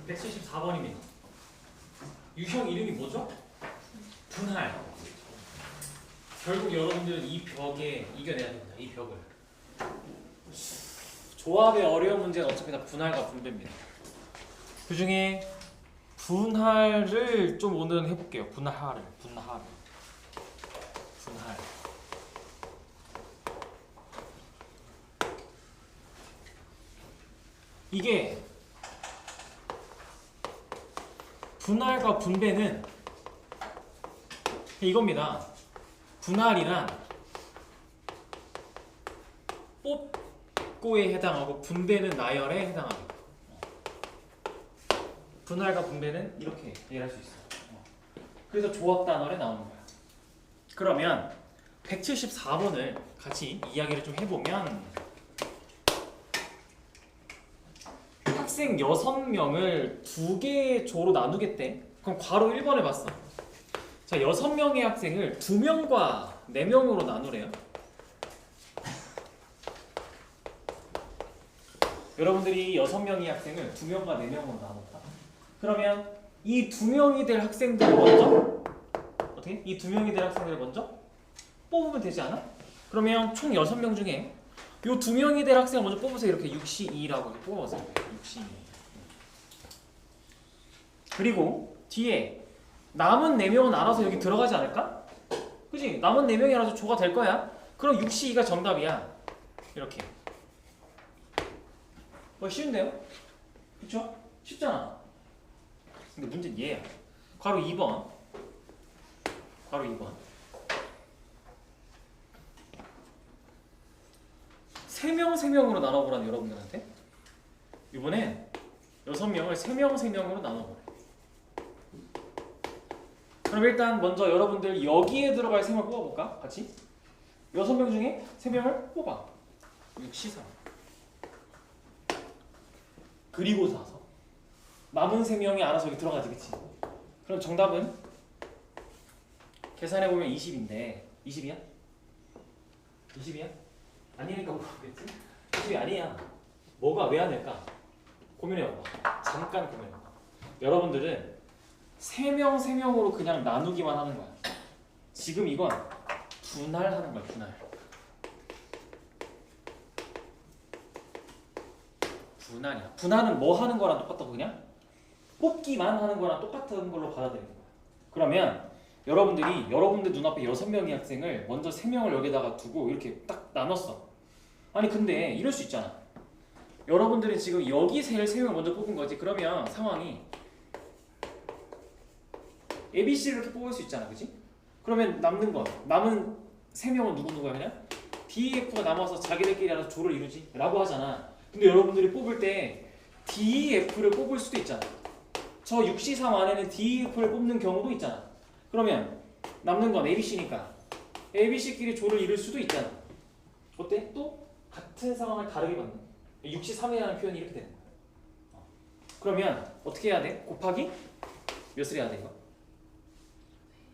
174번입니다. 유형 이름이 뭐죠? 분할. 결국 여러분들은 이 벽에 이겨내야 됩니다. 이 벽을. 조합의 어려운 문제는 어차피 다 분할과 분배입니다. 그 중에 분할을 좀 오늘은 해볼게요. 분할. 이게 분할과 분배는 이겁니다. 분할이란 뽑고에 해당하고 분배는 나열에 해당합니다. 분할과 분배는 이렇게 이해할 수 있어요. 그래서 조합 단원에 나오는 거야. 그러면 174번을 같이 이야기를 좀 해보면 학생 6명을 2개의 조로 나누겠대. 그럼 괄호 1번을 봤어. 자, 6명의 학생을 2명과 4명으로 나누래요. 여러분들이 6명의 학생을 2명과 4명으로 나눴다. 그러면 이 2명이 될 학생들을 먼저 어떻게? 이 2명이 될 학생들을 먼저 뽑으면 되지 않아? 그러면 총 6명 중에 이 2명이 될 학생을 먼저 뽑으세요. 이렇게 6C2라고 뽑아보세요. 6C2. 그리고 뒤에 남은 4명은 알아서 여기 들어가지 않을까? 그치? 남은 4명이 알아서 조가 될 거야. 그럼 6C2가 정답이야. 이렇게. 뭐 쉬운데요? 그쵸? 쉽잖아. 근데 문제는 얘야. 괄호 2번. 괄호 2번. 3명으로 나눠보라는 여러분들한테. 이번엔 6명을 3명으로 나눠보래. 그럼 일단 먼저 여러분들 여기에 들어갈 3명을 뽑아볼까? 같이? 6명 중에 3명을 뽑아. 6C3. 그리고 나서 남은 3명이 알아서 여기 들어가지, 그치? 그럼 정답은 계산해보면 20인데 20이야? 20이야? 아니니까 모르겠지? 20이 아니야. 뭐가 왜 안 될까? 고민해봐봐. 잠깐 고민해봐. 여러분들은 3명으로 그냥 나누기만 하는 거야. 지금 이건 분할하는 거야. 분할이야. 분할은 뭐 하는 거랑 똑같다고 그냥? 뽑기만 하는 거랑 똑같은 걸로 받아들이는 거야. 그러면 여러분들 눈앞에 6명의 학생을 먼저 3명을 여기다가 두고 이렇게 딱 나눴어. 아니 근데 이럴 수 있잖아. 여러분들이 지금 여기 3명을 먼저 뽑은 거지. 그러면 상황이 ABC를 이렇게 뽑을 수 있잖아. 그치? 그러면 남은 3명은 누구야 그냥? DEF가 남아서 자기들끼리 알아서 조를 이루지 라고 하잖아. 근데 여러분들이 뽑을 때 DEF를 뽑을 수도 있잖아. 저 6C3 안에는 DEF를 뽑는 경우도 있잖아. 그러면 남는 건 ABC니까 ABC끼리 조를 이룰 수도 있잖아. 어때? 또 같은 상황을 다르게 받는 거야. 6C3이라는 표현이 이렇게 되는 거야. 그러면 어떻게 해야 돼? 곱하기 몇을 해야 돼 이거?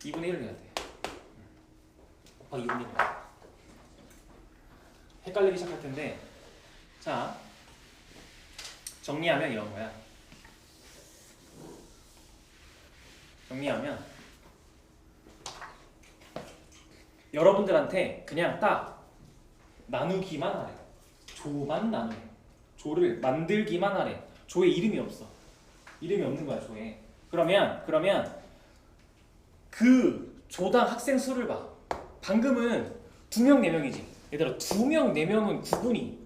2분의 1을 해야 돼. 곱하기 2분의 1. 헷갈리기 시작할 텐데 자 정리하면 이런 거야. 정리하면 여러분들한테 그냥 딱 나누기만 하래. 조만 나누래. 조를 만들기만 하래. 조에 이름이 없어. 이름이 없는 거야 조에. 그러면 그 조당 학생 수를 봐. 방금은 2명 4명이지. 얘들아 2명 4명은 구분이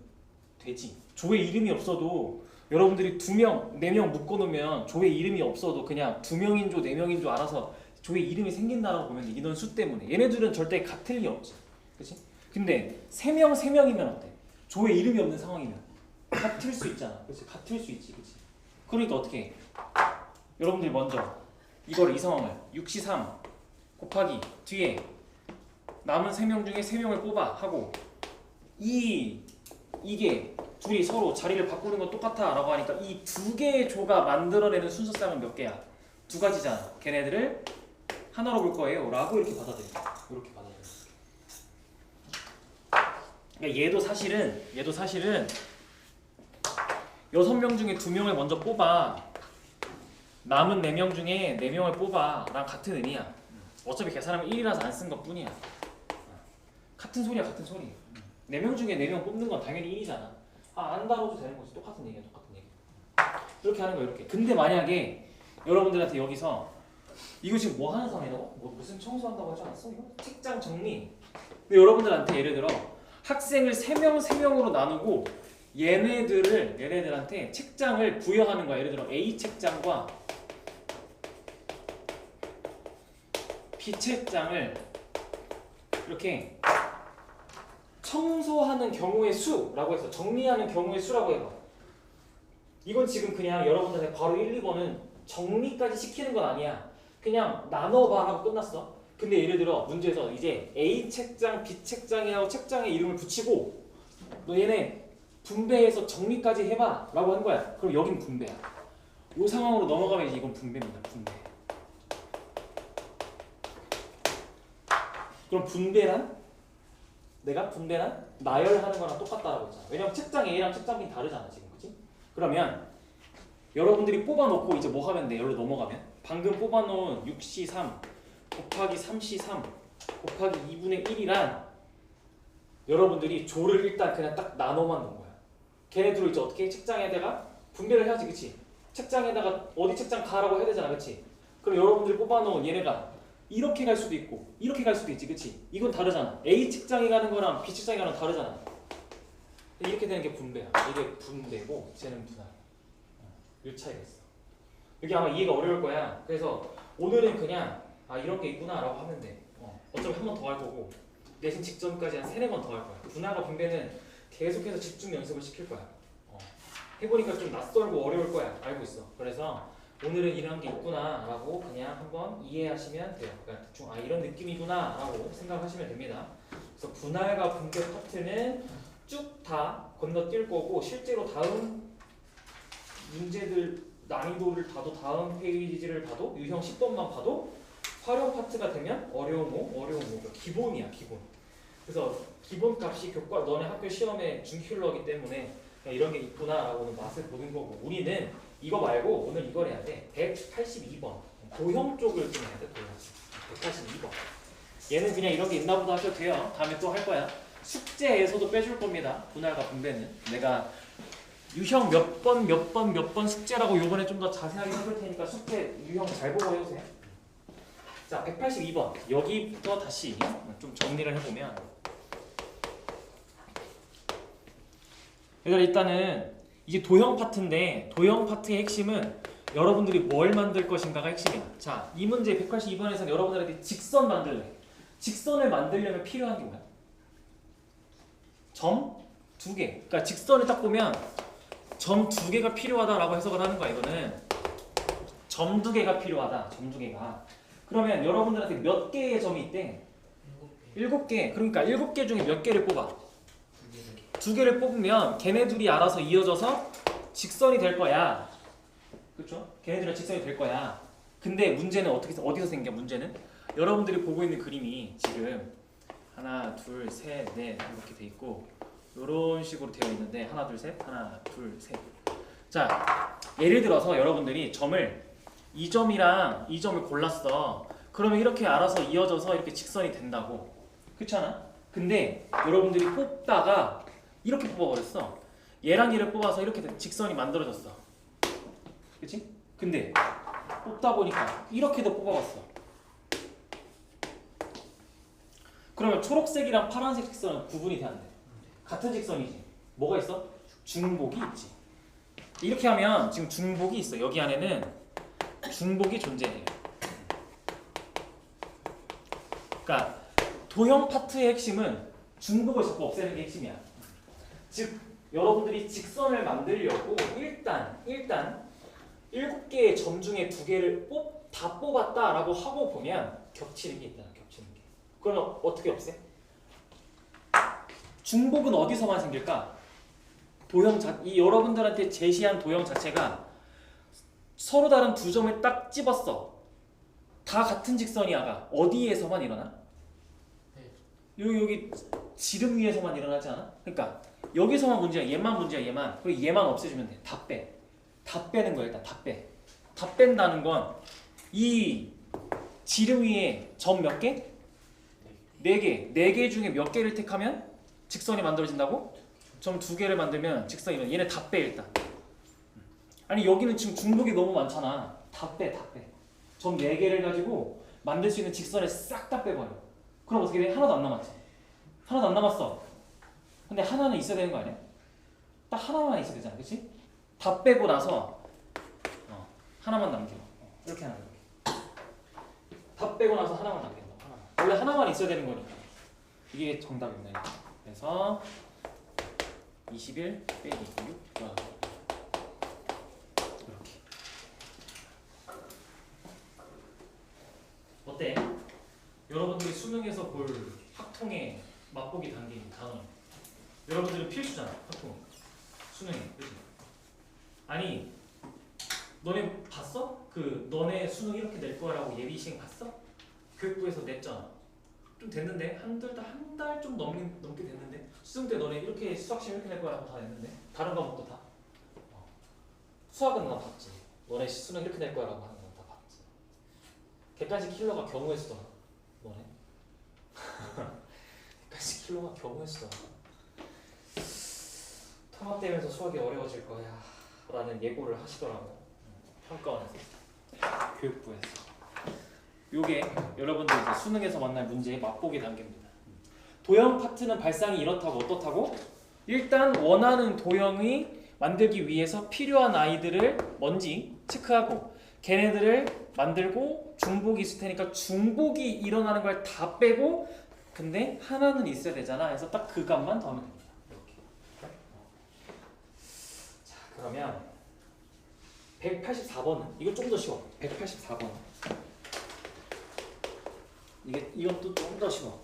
되지. 조에 이름이 없어도 여러분들이 2명 4명 묶어놓으면 조에 이름이 없어도 그냥 2명인 조 4명인 줄 알아서 조에 이름이 생긴다라고 보면 돼. 인원 수 때문에. 얘네들은 절대 같을 리 없지. 그치? 근데 3명이면 어때? 조에 이름이 없는 상황이면 같을 수 있잖아. 그치? 같을 수 있지. 그치? 그러니까 어떻게 해? 여러분들이 먼저 이 상황을 6C3 곱하기 뒤에 남은 3명 중에 3명을 뽑아 하고 이게 둘이 서로 자리를 바꾸는 건 똑같아 라고 하니까 이 2개의 조가 만들어내는 순서쌍은 몇 개야? 2가지잖아. 걔네들을 하나로 볼 거예요 라고 이렇게 받아들여. 이렇게 받아들여. 그러니까 얘도 사실은 6명 중에 2명을 먼저 뽑아. 남은 4명 중에 4명을 뽑아 랑 같은 의미야. 어차피 계산하면 1이라서 안 쓴 것 뿐이야. 같은 소리야 같은 소리. 4명 중에 4명 뽑는 건 당연히 1이잖아. 안 다뤄도 되는 거지. 똑같은 얘기야 똑같은 얘기. 이렇게 하는 거야 이렇게. 근데 만약에 여러분들한테 여기서 이거 지금 뭐 하는 상황이라고? 무슨 청소한다고 하지 않았어? 이거? 책장 정리. 근데 여러분들한테 예를 들어 학생을 3명으로 나누고 얘네들한테 책장을 부여하는 거야. 예를 들어 A 책장과 B 책장을 이렇게 청소하는 경우의 수라고 해서 정리하는 경우의 수라고 해봐. 이건 지금 그냥 여러분들한테 바로 1, 2번은 정리까지 시키는 건 아니야. 그냥 나눠봐 하고 끝났어. 근데 예를 들어 문제에서 이제 A 책장, B 책장이라고 책장에 이름을 붙이고 너 얘네 분배해서 정리까지 해봐 라고 한 거야. 그럼 여긴 분배야. 이 상황으로 넘어가면 이제 이건 분배입니다. 분배. 그럼 분배란? 내가 분배란? 나열하는 거랑 똑같다라고 했잖아. 왜냐면 책장 A랑 책장 B는 다르잖아 지금. 그치? 그러면 여러분들이 뽑아놓고 이제 뭐 하면 돼? 여기로 넘어가면 방금 뽑아놓은 6C3 곱하기 3C3 곱하기 2분의 1이란 여러분들이 조를 일단 그냥 딱 나눠만 놓은 거야. 걔네들을 이제 어떻게 책장에다가 분배를 해야지. 그치? 책장에다가 어디 책장 가라고 해야 되잖아. 그치? 그럼 여러분들이 뽑아놓은 얘네가 이렇게 갈 수도 있고 이렇게 갈 수도 있지. 그치? 이건 다르잖아. A 책장에 가는 거랑 B 책장에 가는 건 다르잖아. 이렇게 되는 게 분배야. 이게 분배고 쟤는 분할. 이 차이가 있어. 여기 아마 이해가 어려울 거야. 그래서 오늘은 그냥 이런 게 있구나 라고 하면 돼. 어차피 한 번 더 할 거고 내신 직전까지 한 3-4번 더 할 거야. 분할과 분배는 계속해서 집중 연습을 시킬 거야. 해보니까 좀 낯설고 어려울 거야. 알고 있어. 그래서 오늘은 이런 게 있구나 라고 그냥 한번 이해하시면 돼요. 그러니까 대충 이런 느낌이구나 라고 생각하시면 됩니다. 그래서 분할과 분배 파트는 쭉 다 건너뛸 거고 실제로 다음 문제들 난이도를 봐도 다음 페이지를 봐도 유형 10번만 봐도 활용 파트가 되면 어려운 거 그러니까 기본이야 기본. 그래서 기본값이 교과 너네 학교 시험에 준킬러기 때문에 이런 게 있구나 라고는 맛을 보는 거고 우리는 이거 말고 오늘 이걸 해야 돼. 182번 도형 쪽을 좀 해야 돼. 도형 182번 얘는 그냥 이런 게 있나 보다 하셔도 돼요. 다음에 또 할 거야. 숙제에서도 빼줄 겁니다. 분할과 분배는 내가 유형 몇 번 숙제라고 요번에 좀 더 자세하게 해볼 테니까 숙제 유형 잘 보고 해주세요. 자 182번 여기부터 다시 좀 정리를 해보면 얘들아 일단은 이게 도형 파트인데 도형 파트의 핵심은 여러분들이 뭘 만들 것인가가 핵심이야. 자 이 문제 182번에서는 여러분들한테 직선 만들래. 직선을 만들려면 필요한 게 뭐야? 점 2개. 그러니까 직선을 딱 보면 점 2개가 필요하다라고 해석을 하는 거야. 이거는 점 2개가 필요하다. 점 2개가. 그러면 여러분들한테 몇 개의 점이 있대? 7개. 그러니까 7개 중에 몇 개를 뽑아? 2개를 뽑으면 걔네들이 알아서 이어져서 직선이 될 거야. 그렇죠? 걔네들은 직선이 될 거야. 근데 문제는 어디서 생겨? 문제는 여러분들이 보고 있는 그림이 지금 하나, 둘, 셋, 넷 이렇게 돼 있고 이런 식으로 되어 있는데 하나, 둘, 셋, 하나, 둘, 셋. 자, 예를 들어서 여러분들이 점을 이 점이랑 이 점을 골랐어. 그러면 이렇게 알아서 이어져서 이렇게 직선이 된다고. 그렇잖아? 근데 여러분들이 뽑다가 이렇게 뽑아버렸어. 얘랑 얘를 뽑아서 이렇게 직선이 만들어졌어. 그치? 근데 뽑다 보니까 이렇게도 뽑아봤어. 그러면 초록색이랑 파란색 직선은 구분이 돼야 돼. 같은 직선이지. 뭐가 있어? 중복이 있지. 이렇게 하면 지금 중복이 있어. 여기 안에는 중복이 존재해요. 그러니까 도형 파트의 핵심은 중복을 자꾸 없애는 게 핵심이야. 즉 여러분들이 직선을 만들려고 일단 7개의 점 중에 2개를 다 뽑았다라고 하고 보면 겹치는 게 있다. 겹치는 게. 그러면 어떻게 없애? 중복은 어디서만 생길까? 이 여러분들한테 제시한 도형 자체가 서로 다른 두 점을 딱 집었어. 다 같은 직선이야가 어디에서만 일어나? 여기 지름 위에서만 일어나지 않아? 그러니까 여기서만 문제야. 얘만 문제야. 얘만. 그리고 얘만 없애주면 돼. 다 빼. 다 빼는 거야. 일단 다 빼. 다 뺀다는 건 이 지름 위에 점 몇 개? 4개. 4개 중에 몇 개를 택하면 직선이 만들어진다고? 점 2개를 만들면 직선이 만들어진다. 얘네 다 빼 일단. 아니 여기는 지금 중복이 너무 많잖아. 다 빼. 점 4개를 가지고 만들 수 있는 직선을 싹 다 빼버려. 그럼 어떻게 돼? 하나도 안 남았지. 하나도 안 남았어. 근데 하나는 있어야 되는 거 아니야? 딱 하나만 있어야 되잖아. 그치? 다 빼고 나서 하나만 남겨. 이렇게 하는 거야. 다 빼고 나서 하나만 남긴다. 하나만. 원래 하나만 있어야 되는 거니까. 이게 정답입니다. 그래서 21 빼기 6 이렇게. 어때? 여러분들이 수능에서 볼 학통의 맛보기 단계인 단원. 여러분들은 필수잖아. 학통. 수능에. 그치? 아니 너네 봤어? 그 너네 수능 이렇게 낼 거라고 예비 시행 봤어? 교육부에서 냈잖아. 좀 됐는데 한 달 좀 넘게 됐는데 수능 때 너네 이렇게 수학 시험 이렇게 낼 거라고 다 냈는데 다른 과목도 다. 수학은 나 봤지. 너네 수능 이렇게 낼 거라고 하는 건 다 봤지. 객관식 킬러가 경우의 수더라. 너네. 객관식 킬러가 경우의 수더라. 통합되면서 수학이 어려워질 거야 라는 예고를 하시더라고. 평가원에서 교육부에서. 요게 여러분들 이제 수능에서 만날 문제의 맛보기 단계입니다. 도형 파트는 발상이 이렇다고 어떻다고? 일단 원하는 도형이 만들기 위해서 필요한 아이들을 뭔지 체크하고 걔네들을 만들고 중복이 있을 테니까 중복이 일어나는 걸 다 빼고 근데 하나는 있어야 되잖아. 그래서 딱 그 값만 더하면 됩니다. 이렇게. 자 그러면 184번은 이거 좀 더 쉬워. 184번. 이것도 좀 더 쉬워.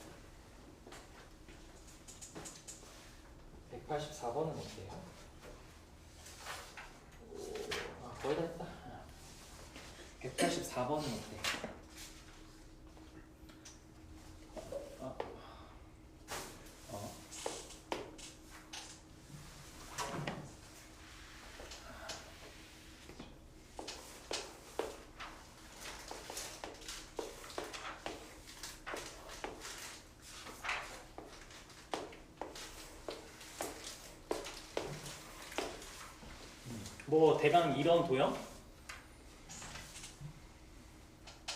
184번은 어때요? 거의 다 했다. 184번은 어때? 뭐 대강 이런 도형?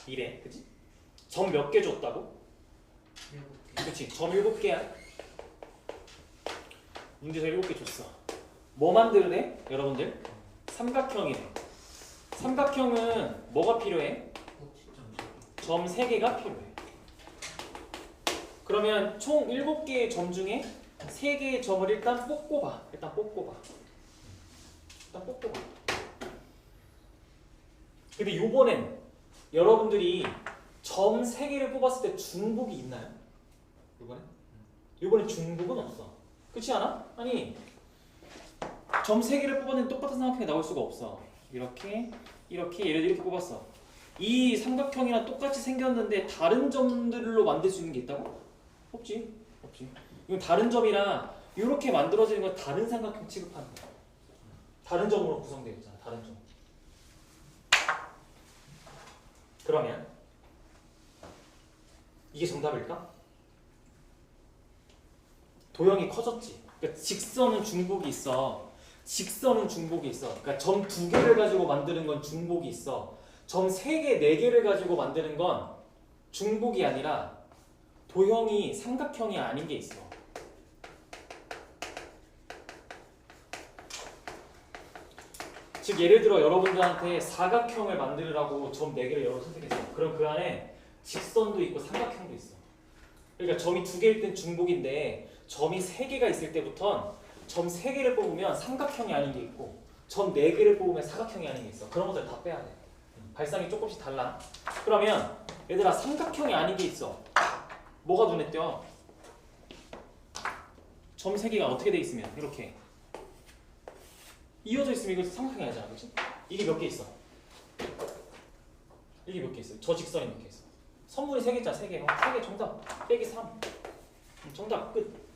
이래, 그치? 점 몇 개 줬다고? 7개. 그치, 점 7개야. 문제에서 7개 줬어. 뭐 만들래? 여러분들? 삼각형이래. 삼각형은 뭐가 필요해? 점 3개가 필요해. 그러면 총 7개의 점 중에 3개의 점을 일단 뽑고봐. 근데 요번엔 여러분들이 점 3개를 뽑았을 때 중복이 있나요? 요번엔 중복은 없어. 그렇지 않아? 아니 점 3개를 뽑았는데 똑같은 삼각형이 나올 수가 없어. 이렇게 얘를 이렇게 뽑았어. 이 삼각형이랑 똑같이 생겼는데 다른 점들로 만들 수 있는 게 있다고? 없지. 이건 다른 점이라 이렇게 만들어지는 건 다른 삼각형 취급하는 거야. 다른 점으로 구성되어 있잖아. 다른 점. 그러면 이게 정답일까? 도형이 커졌지. 그러니까 직선은 중복이 있어. 그러니까 점 2개를 가지고 만드는 건 중복이 있어. 점 3개, 4개를 가지고 만드는 건 중복이 아니라 도형이 삼각형이 아닌 게 있어. 즉 예를 들어 여러분들한테 사각형을 만들으라고 점 4개를 여러 선택했어. 그럼 그 안에 직선도 있고 삼각형도 있어. 그러니까 점이 2개일 땐 중복인데 점이 3개가 있을 때부턴 점 3개를 뽑으면 삼각형이 아닌 게 있고 점 4개를 뽑으면 사각형이 아닌 게 있어. 그런 것들 다 빼야 돼. 발상이 조금씩 달라. 그러면 얘들아 삼각형이 아닌 게 있어. 뭐가 눈에 띄어? 점 3개가 어떻게 돼 있으면 이렇게 이어져 있으면 이거 삼각형이 아니잖아. 그렇지? 이게 몇 개 있어? 이게 몇 개 있어? 저 직선이 몇 개 있어? 선분이 3개잖아. 3개. 3개 정답. 빼기 3. 정답 끝.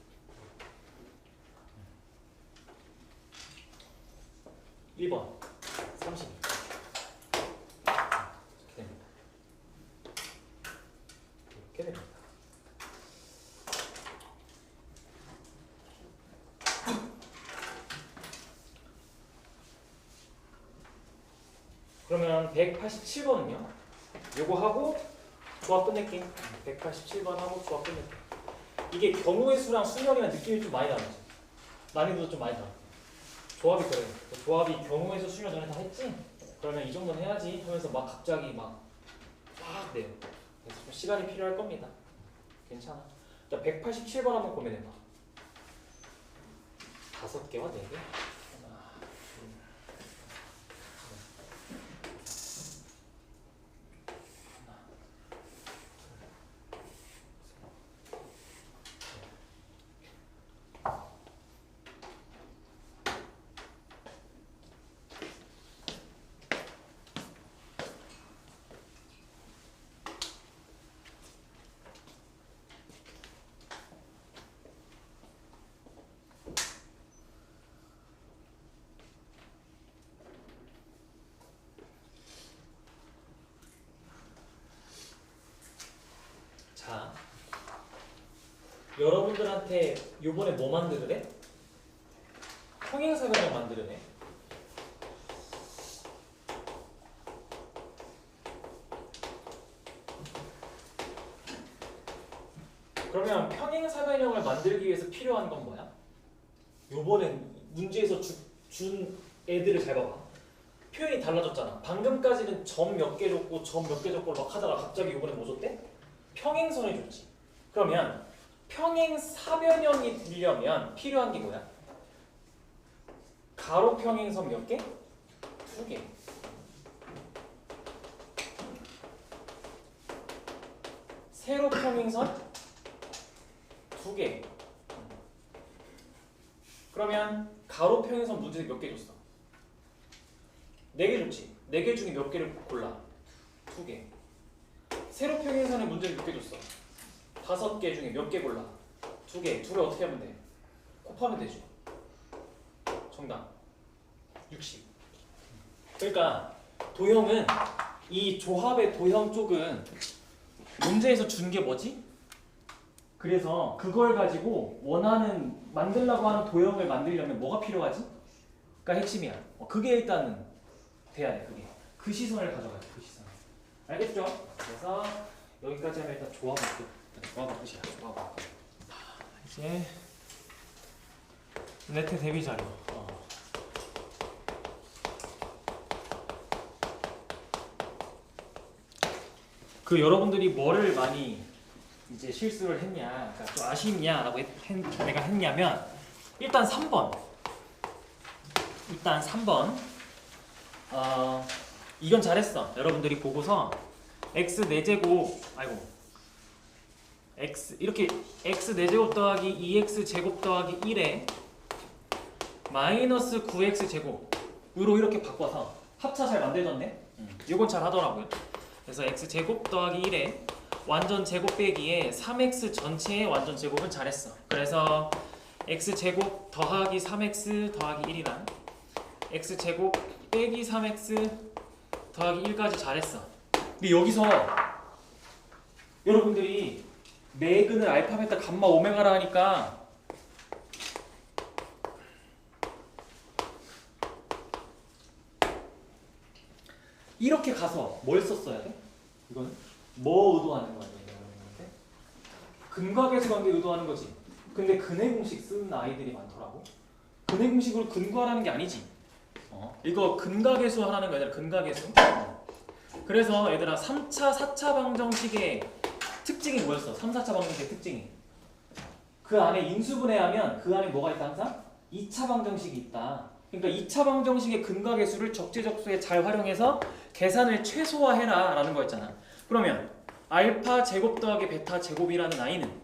1번 32. 그러면 187번은요? 요거 하고 조합 끝낼게. 187번 하고 조합 끝낼게. 이게 경우의 수랑 수열이랑 느낌이 좀 많이 다르지. 난이도도 좀 많이 달라. 조합이 그래. 조합이 경우의 수 수열 전에 다 했지? 그러면 이 정도는 해야지 하면서 막 갑자기 막 돼요. 그래서 좀 시간이 필요할 겁니다. 괜찮아. 자, 187번 한번 고민해봐. 5개와 4개? 자, 여러분들한테 요번에 뭐 만들으래? 평행사변형 만들으래. 그러면 평행사변형을 만들기 위해서 필요한 건 뭐야? 요번엔 문제에서 준 애들을 잘 봐봐. 표현이 달라졌잖아. 방금까지는 점 몇 개 줬고 점 몇 개 줬고 막 하다가 갑자기 요번에 뭐 줬대? 평행선을 줬지. 그러면 평행사변형이 되려면 필요한 게 뭐야? 가로 평행선 몇 개? 2개. 세로 평행선 2개. 그러면 가로 평행선 문제에서 몇 개 줬어? 4개 줬지. 4개 중에 몇 개를 골라? 2개. 세로 평행선의 문제를 몇 개 줬어? 5개 중에 몇 개 골라? 2개. 둘을 어떻게 하면 돼? 곱하면 되죠. 정답 60. 그러니까 도형은 이 조합의 도형 쪽은 문제에서 준 게 뭐지? 그래서 그걸 가지고 원하는 만들려고 하는 도형을 만들려면 뭐가 필요하지? 그러니까 핵심이야. 그게 일단은 돼야 돼. 그게 그 시선을 가져가야 돼. 그 시선. 알겠죠? 그래서 여기까지 하면 일단 조합은 끝. 조합은 끝이야. 조합은 끝. 이제 네트 대비 자료. 그 여러분들이 뭐를 많이 이제 실수를 했냐, 그러니까 좀 아쉽냐라고 내가 했냐면 일단 3번. 일단 3번. 이건 잘했어. 여러분들이 보고서 x 4제곱 x 이렇게 x 4제곱 더하기 2x 제곱 더하기 1에 마이너스 9x 제곱으로 이렇게 바꿔서 합차 잘 만들던데? 이건 잘 하더라고요. 그래서 x 제곱 더하기 1에 완전 제곱 빼기에 3x 전체의 완전 제곱은 잘했어. 그래서 x 제곱 더하기 3x 더하기 1이랑 x 제곱 빼기 3x 더하기 1까지 잘했어. 근데 여기서 여러분들이 매근을 알파, 베타, 감마, 오메가라 하니까 이렇게 가서 뭘 썼어야 돼? 이거는 뭐 의도하는 거야? 근과계수 관계 의도하는 거지. 근데 근해 공식 쓰는 아이들이 많더라고. 근해 공식으로 근과라는 게 아니지. 이거 근과계수 하라는 게 아니라 근과계수. 그래서 얘들아 3차, 4차 방정식의 특징이 뭐였어? 3, 4차 방정식의 특징이 그 안에 인수분해하면 그 안에 뭐가 있다 항상? 2차 방정식이 있다. 그러니까 2차 방정식의 근과계수를 적재적소에 잘 활용해서 계산을 최소화해라 라는 거였잖아. 그러면 알파 제곱 더하기 베타 제곱이라는 아이는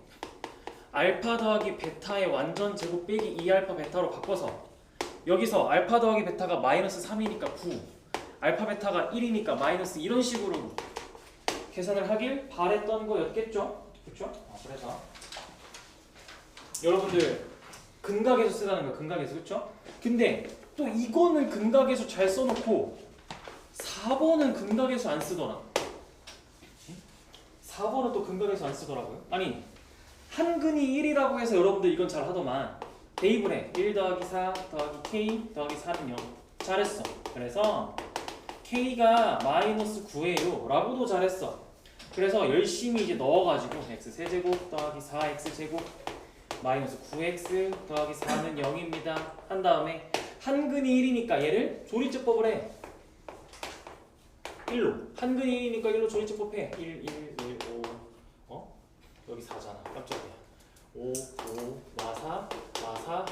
알파 더하기 베타의 완전 제곱 빼기 2알파 베타로 바꿔서 여기서 알파 더하기 베타가 마이너스 3이니까 9 알파 베타가 1이니까 마이너스 이런 식으로 계산을 하길 바랬던 거였겠죠? 그렇죠? 그래서 여러분들 근각에서 쓰라는 거야. 근각에서. 그렇죠? 근데 또 이거는 근각에서 잘 써놓고 4번은 근각에서 안 쓰더라. 4번은 또 근각에서 안 쓰더라고요. 아니 한근이 1이라고 해서 여러분들 이건 잘 하더만 대입을 해. 1 더하기 4 더하기 k 더하기 4는 0. 잘했어. 그래서 K가 마이너스 9예요 라고도 잘했어. 그래서 열심히 이제 넣어가지고 x 세제곱 더하기 4x 제곱 마이너스 9x 더하기 4는 0입니다 한 다음에 한근이 1이니까 얘를 조리제법을 해. 1로 한근이 1이니까 1로 조리제법 해. 1, 1, 1, 5 여기 4잖아. 깜짝이야. 5, 5, 마 4, 마 4, 0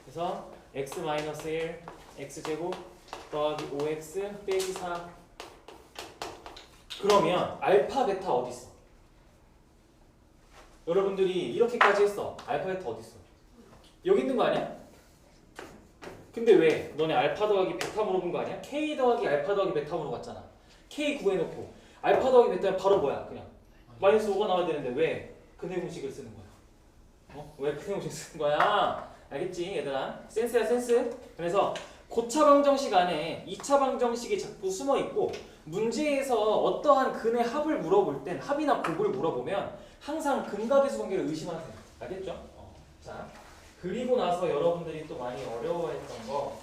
그래서 x 마이너스 1 x제곱 더하기 5x 빼기 4 그러면 알파 베타 어디 있어? 여러분들이 이렇게까지 했어. 알파 베타 어디 있어? 여기 있는 거 아니야? 근데 왜? 너네 알파 더하기 베타 물어본 거 아니야? K 더하기 알파 더하기 베타 물어봤잖아. K 구해놓고 알파 더하기 베타는 바로 뭐야? 그냥 마이너스 5가 나와야 되는데 왜 근해 공식을 쓰는 거야? 왜 근해 공식 쓰는 거야? 알겠지 얘들아? 센스야 센스? 그래서 고차 방정식 안에 2차 방정식이 자꾸 숨어 있고 문제에서 어떠한 근의 합을 물어볼 땐 합이나 곱을 물어보면 항상 근각의수 관계를 의심하세요. 알겠죠? 자 그리고 나서 여러분들이 또 많이 어려워했던 거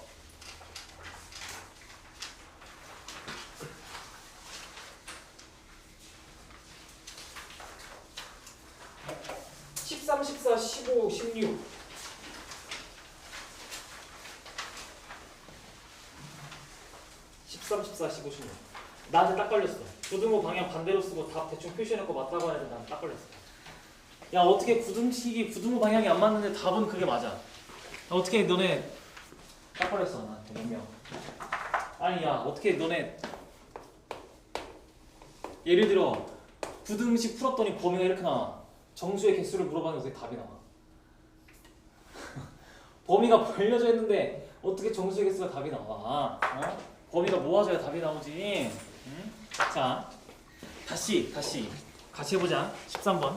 13, 14, 15, 16 13, 14, 15, 16 나한테 딱 걸렸어. 부등호 방향 반대로 쓰고 답 대충 표시해놓고 맞다고 하는데 나한테 딱 걸렸어. 야 어떻게 구등식이 부등호 방향이 안 맞는데 답은 그게 맞아. 어떻게 너네 딱 걸렸어 나한테 몇 명. 아니 야 어떻게 너네 예를 들어 부등식 풀었더니 범위가 이렇게 나와. 정수의 개수를 물어봤는데 어떻게 답이 나와. 범위가 벌려져 있는데 어떻게 정수의 개수가 답이 나와. 범위가 모아져야 답이 나오지. 응? 자 다시 같이 해보자. 13번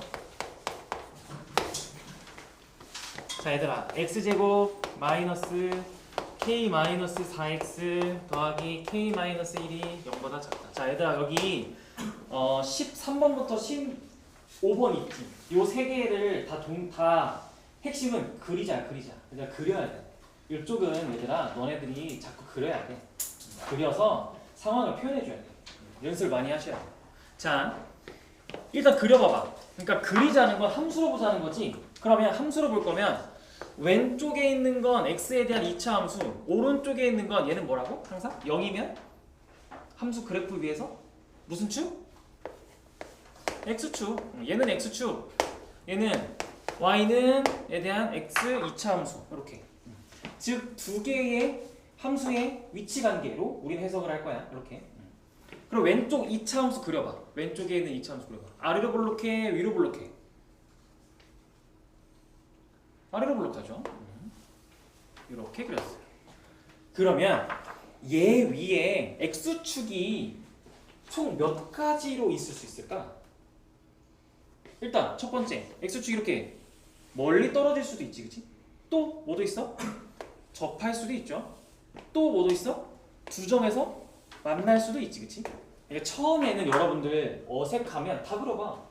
자 얘들아 x제곱 마이너스 k 마이너스 4x 더하기 k 마이너스 1이 0보다 작다. 자 얘들아 여기 13번부터 15번 있지. 요 세 개를 다 핵심은 그리자. 그냥 그려야 돼. 이쪽은 얘들아 너네들이 자꾸 그려야 돼. 그려서 상황을 표현해줘야 돼. 연습을 많이 하셔야 돼. 자 일단 그려봐봐. 그러니까 그리자는 건 함수로 보자는 거지. 그러면 함수로 볼 거면 왼쪽에 있는 건 x에 대한 2차 함수, 오른쪽에 있는 건 얘는 뭐라고? 항상 0이면 함수 그래프 위에서 무슨 축? x축. 얘는 x축. 얘는 y는 에 대한 x 2차 함수. 이렇게. 즉 두 개의 함수의 위치 관계로 우리는 해석을 할 거야. 이렇게. 그럼 왼쪽 2차 함수 그려봐. 왼쪽에 있는 2차 함수 그려봐. 아래로 볼록해, 위로 볼록해. 아래로 볼록하죠. 이렇게 그렸어요. 그러면 얘 위에 x축이 총 몇 가지로 있을 수 있을까? 일단 첫 번째 x축이 이렇게 멀리 떨어질 수도 있지, 그치? 또 뭐도 있어? 접할 수도 있죠. 또 뭐도 있어? 두 점에서 만날 수도 있지, 그치? 그러니까 처음에는 여러분들 어색하면 다 그려봐.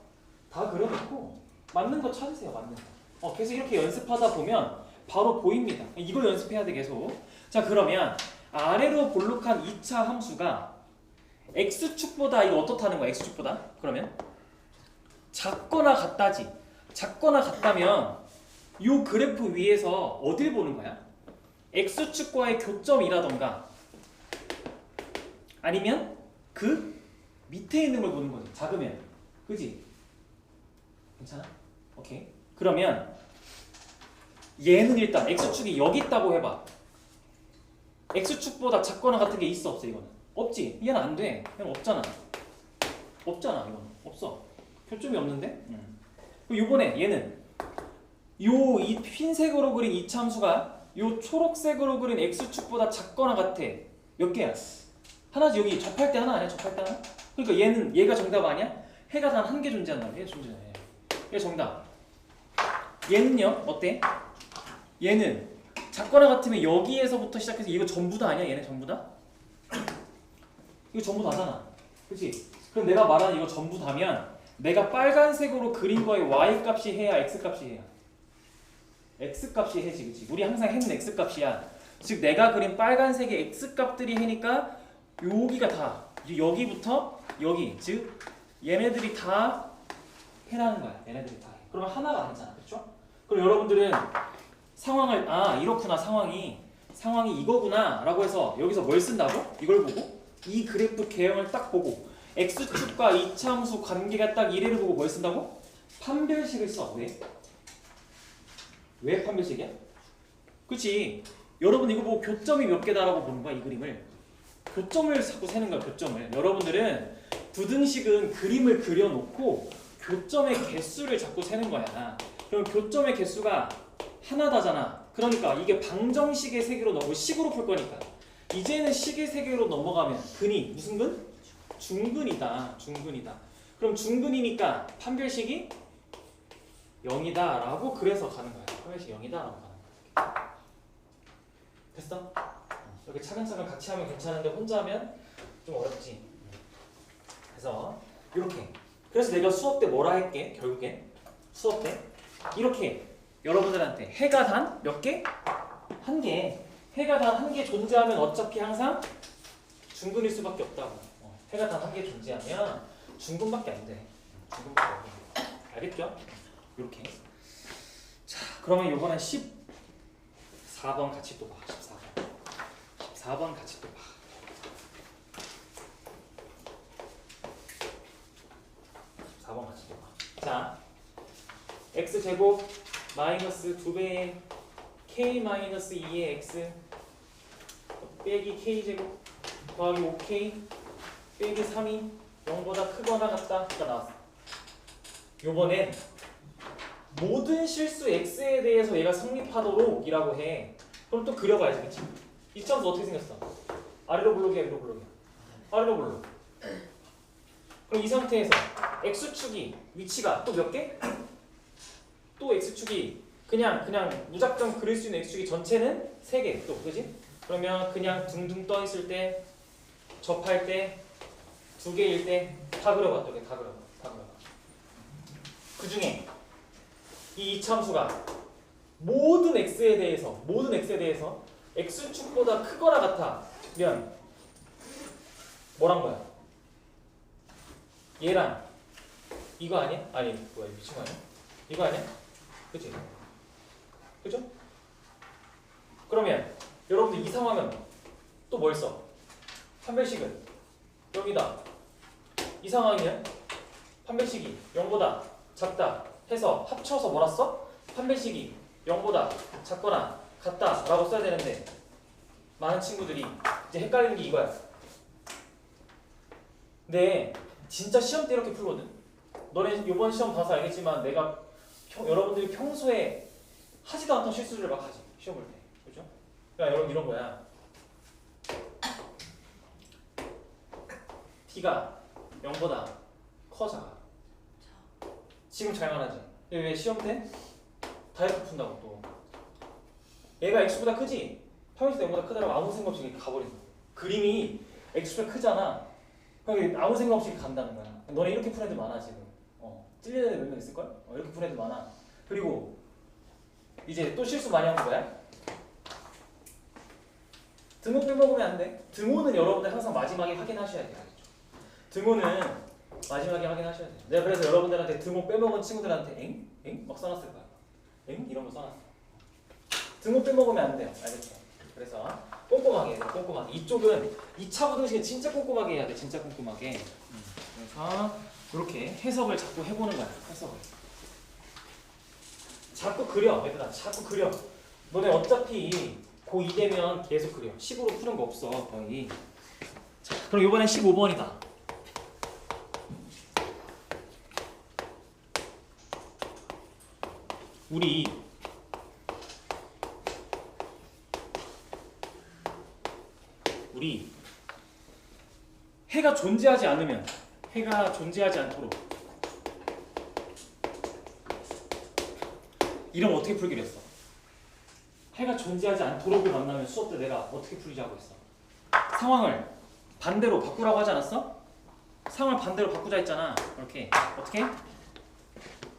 다 그려놓고 맞는 거 찾으세요, 맞는 거. 계속 이렇게 연습하다 보면 바로 보입니다. 이걸 연습해야 돼, 계속. 자, 그러면 아래로 볼록한 2차 함수가 x축보다 이거 어떻다는 거야, x축보다? 그러면 작거나 같다지. 작거나 같다면 이 그래프 위에서 어딜 보는 거야? x축과의 교점이라던가 아니면 그 밑에 있는 걸 보는 거지. 작으면. 그지? 괜찮아? 오케이. 그러면 얘는 일단 x축이 여기 있다고 해봐. x축보다 작거나 같은 게 있어, 없어? 이거는 없지. 얘는 안 돼. 얘는 없잖아. 이거는 없어. 표점이 없는데? 그럼 요번에 얘는 이 흰색으로 그린 이 참수가 요 초록색으로 그린 x축보다 작거나 같아. 몇 개야? 하나지. 여기 접할 때 하나 아니야? 접할 때 하나? 그러니까 얘가 정답 아니야? 해가 단 한 개 존재한다. 얘 존재해. 얘 정답. 얘는요? 어때? 얘는 작거나 같으면 여기에서부터 시작해서 이거 전부 다 아니야? 얘네 전부 다? 이거 전부 다잖아. 그치? 그럼 내가 말하는 이거 전부 다면 내가 빨간색으로 그린 거에 y값이 해야 x값이 해야? x값이 해지, 그치? 우리 항상 해는 x값이야. 즉 내가 그린 빨간색의 x값들이 해니까 여기가 다 여기부터 여기 즉 얘네들이 다 해라는 거야. 얘네들이 다 해. 그러면 하나가 아니잖아. 그렇죠? 그럼 여러분들은 상황을 이렇구나 상황이 이거구나 라고 해서 여기서 뭘 쓴다고? 이걸 보고 이 그래프 개형을 딱 보고 x축과 이차함수 관계가 딱 이래를 보고 뭘 쓴다고? 판별식을 써. 왜? 왜 판별식이야? 그치? 여러분 이거 보고 교점이 몇 개다라고 보는 거야 이 그림을. 교점을 자꾸 세는 거야 교점을. 여러분들은 부등식은 그림을 그려놓고 교점의 개수를 자꾸 세는 거야. 그럼 교점의 개수가 하나다잖아. 그러니까 이게 방정식의 세계로 넘고 식으로 풀 거니까 이제는 식의 세계로 넘어가면 근이 무슨 근? 중근이다. 중근이다. 그럼 중근이니까 판별식이 0이다 라고 그래서 가는 거야. 판별식 0이다 라고 가는 거야. 됐어? 이렇게 차근차근 같이 하면 괜찮은데 혼자 하면 좀 어렵지. 그래서 이렇게. 그래서 내가 수업 때 뭐라 할게? 결국엔 수업 때 이렇게 여러분들한테 해가 단 몇 개? 한 개. 해가 단 한 개 존재하면 어차피 항상 중근일 수밖에 없다고. 해가 단 한 개 존재하면 중근밖에 안 돼. 중근밖에 안 돼. 알겠죠? 이렇게. 자, 그러면 이번엔 14번 같이 또 봐. 14번 같이 또 봐. 14번 같이 또 봐. 자, x제곱 마이너스 2배의 k 마이너스 2의 x 빼기 k제곱 더하기 5k 빼기 3이 0보다 크거나 같다가 나왔어. 요번엔 모든 실수 x에 대해서 얘가 성립하도록 이라고 해. 그럼 또 그려봐야지. 그치? 이 점수 어떻게 생겼어? 아래로 블록이야 위로 블록이야? 아래로 블록. 그럼 이 상태에서 x축이 위치가 또 몇 개? 또 x축이 그냥 무작정 그릴 수 있는 x축이 전체는 3개 또 그지? 그러면 그냥 둥둥 떠 있을 때 접할 때 2개일 때 다 그려봐. 또 다 그려봐. 그 중에 이 이차함수가 모든 x에 대해서 x축보다 크거나 같으면 뭐란 거야? 얘랑 이거 아니야? 아니 뭐야 미친 거 아니야? 이거 아니야? 그치? 그죠? 그러면 여러분들 이 상황은 또 뭘 써? 판별식은 여기다. 이 상황이면 판별식이 0보다 작다 해서 합쳐서 뭐라 써? 판별식이 0보다 작거나 같다 라고 써야 되는데 많은 친구들이 이제 헷갈리는 게 이거야. 근데 진짜 시험 때 이렇게 풀거든. 너네 이번 시험 봐서 알겠지만 내가 여러분들이 평소에 하지도 않던 실수를 막 하지. 시험 볼 때. 그죠? 그러니까 여러분 이런 거야. t가 0보다 커 작아. 지금 잘 말하지. 왜 시험 때 다 이렇게 푼다고 또. 얘가 x보다 크지? 평균 x보다 크다라고 아무 생각 없이 이렇게 가버린다. 그림이 x보다 크잖아. 그러니까 아무 생각 없이 간다는 거야. 너네 이렇게 푸는 애들 많아 지금. 찔리는 애들 몇 명 있을걸? 이렇게 푸는 애들 많아. 그리고 이제 또 실수 많이 하는 거야. 등호 빼먹으면 안 돼. 등호는 여러분들 항상 마지막에 확인하셔야 돼요. 등호는 마지막에 확인하셔야 돼요. 내가 그래서 여러분들한테 등호 빼먹은 친구들한테 엥? 엥? 막 써놨을 거야. 엥? 이런 거 써놨어. 등호 빼먹으면 안 돼요. 알겠죠? 그래서 꼼꼼하게 해야 돼. 꼼꼼하게. 이쪽은 2차 부등식은 진짜 꼼꼼하게 해야 돼. 진짜 꼼꼼하게. 그래서 이렇게 해석을 자꾸 해보는 거야. 해석을. 자꾸 그려. 얘들아. 자꾸 그려. 너네 어차피 고2 되면 계속 그려. 식으로 푸는 거 없어. 거의. 자, 그럼 이번엔 15번이다. 우리 해가 존재하지 않으면 해가 존재하지 않도록 이러면 어떻게 풀기로 했어? 해가 존재하지 않도록을 만나면 수업 때 내가 어떻게 풀자고 했어? 상황을 반대로 바꾸라고 하지 않았어? 상황을 반대로 바꾸자 했잖아. 이렇게 어떻게?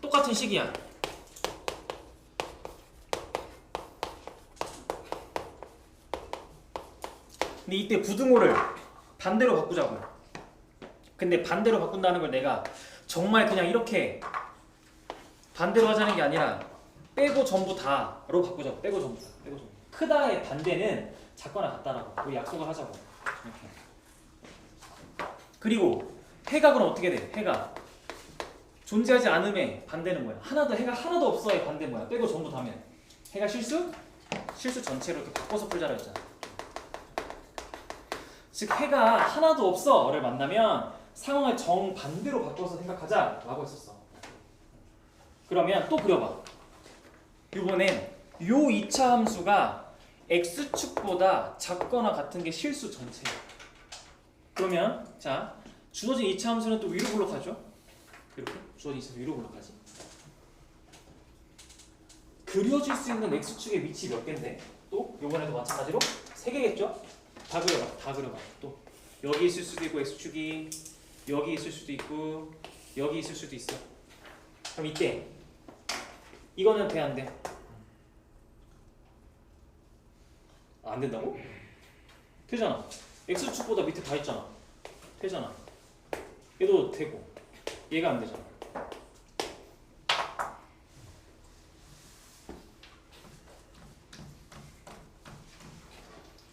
똑같은 식이야. 근데 이때 부등호를 반대로 바꾸자고요. 근데 반대로 바꾼다는 걸 내가 정말 그냥 이렇게 반대로 하자는 게 아니라 빼고 전부 다로 바꾸자고. 빼고 전부 다. 빼고 전부. 크다의 반대는 작거나 같다라고. 우리 약속을 하자고. 이렇게. 그리고 해가 그럼 어떻게 돼? 해가 존재하지 않음의 반대는 뭐야? 해가 하나도 없어의 반대 뭐야? 빼고 전부 다면 해가 실수? 실수 전체로 이렇게 바꿔서 풀자라 했잖아. 즉 해가 하나도 없어를 만나면 상황을 정반대로 바꿔서 생각하자 라고 했었어. 그러면 또 그려봐. 이번엔 요 2차 함수가 x축보다 작거나 같은 게 실수 전체야. 그러면 자 주어진 2차 함수는 또 위로 블록하죠. 이렇게 주어진 2차 함수 위로 블록하지. 그려질 수 있는 x축의 위치 몇 개인데 또 요번에도 마찬가지로 3개겠죠? 다 그려봐. 다 그려봐. 또 여기 있을 수도 있고 x축이 여기 있을 수도 있고 여기 있을 수도 있어. 그럼 이때 이거는 돼 안 돼? 안 된다고? 되잖아. x축보다 밑에 다 있잖아. 되잖아. 얘도 되고 얘가 안 되잖아.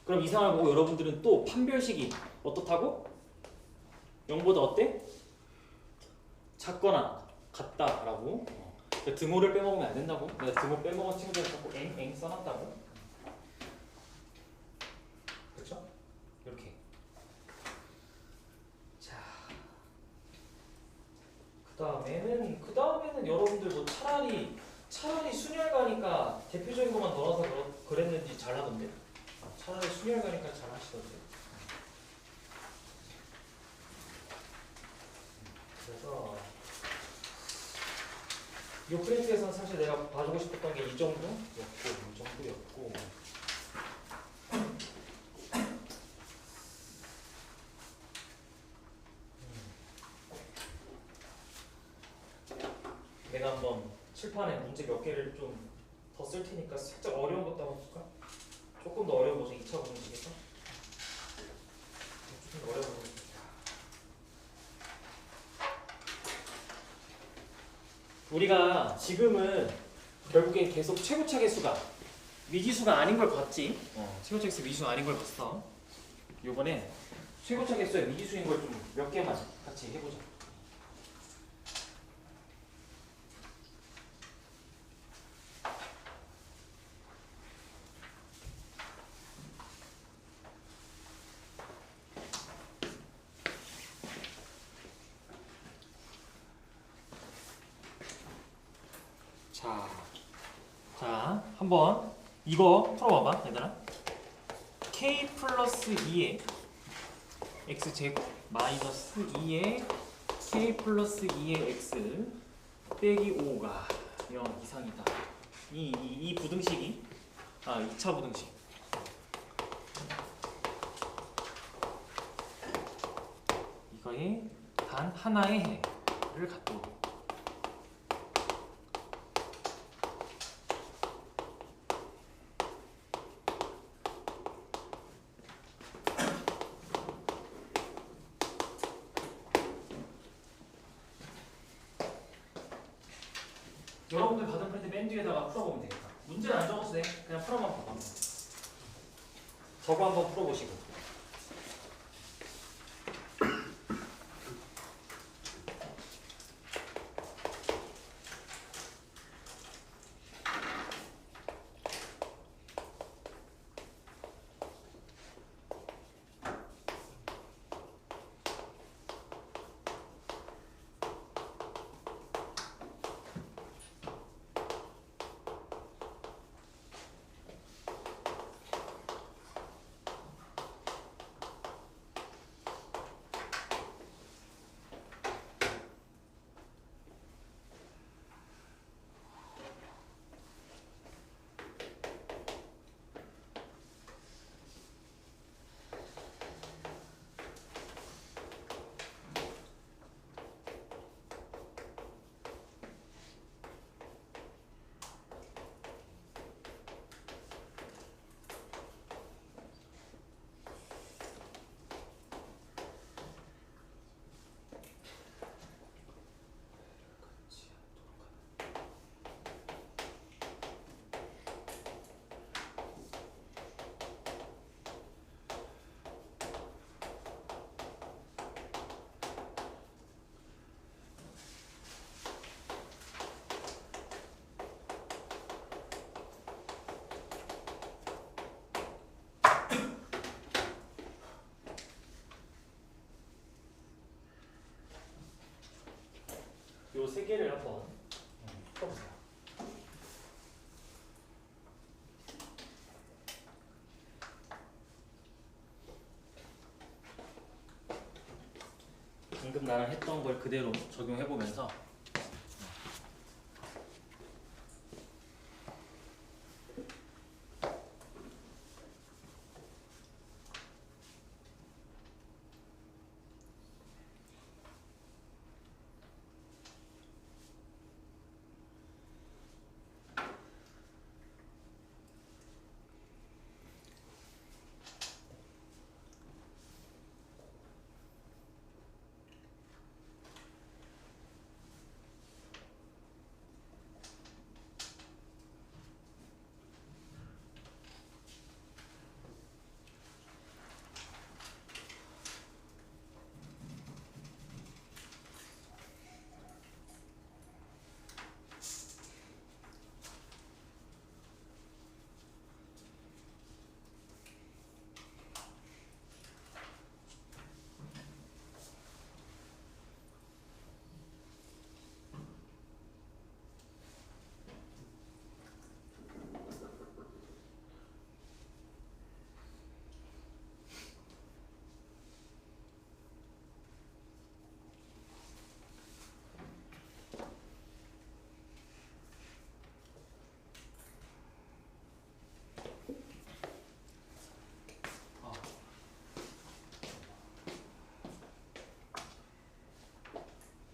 그럼 이 상황을 보고 여러분들은 또 판별식이 어떻다고? 0보다 어때? 작거나 같다라고. 등호를 빼먹으면 안 된다고. 내가 등호 빼먹은 친구들 자꾸 엥 써놨다고. 그렇죠? 이렇게. 자, 그 다음에는 여러분들 뭐 차라리 순열가니까 대표적인 것만 넣어서 그랬는지 잘하던데. 차라리 순열가니까 잘하시던데. 그래서 이 프린트에서는 사실 내가 봐주고 싶었던 게 이 정도였고 내가 한번 칠판에 문제 몇 개를 좀 더 쓸 테니까 살짝 어려운 것도 한번 볼까? 조금 더 어려운 거죠. 2차 공식에서 조금 더 어려운 거. 우리가 지금은 결국엔 계속 최고차 개수가 미지수가 아닌 걸 봤지. 최고차 개수 미지수가 아닌 걸 봤어. 요번에 최고차 개수의 미지수인 걸 좀 몇 개만 같이 해보자. 자, 한번 이거 풀어봐봐, 얘들아. k 플러스 2의 x제곱 마이너스 2의 k 플러스 2의 x 빼기 5가 0 이상이다. 이 부등식이 2차 부등식. 이거에 단 하나의 해를 갖도록. 여러분들 받은 프린트 맨 뒤에다가 풀어보면 되겠다. 문제는 안 적어도 돼. 그냥 풀어만 봐봐. 저거 한번 풀어보시고. 세 개를 한번 써보세요. 방금 나랑 했던 걸 그대로 적용해보면서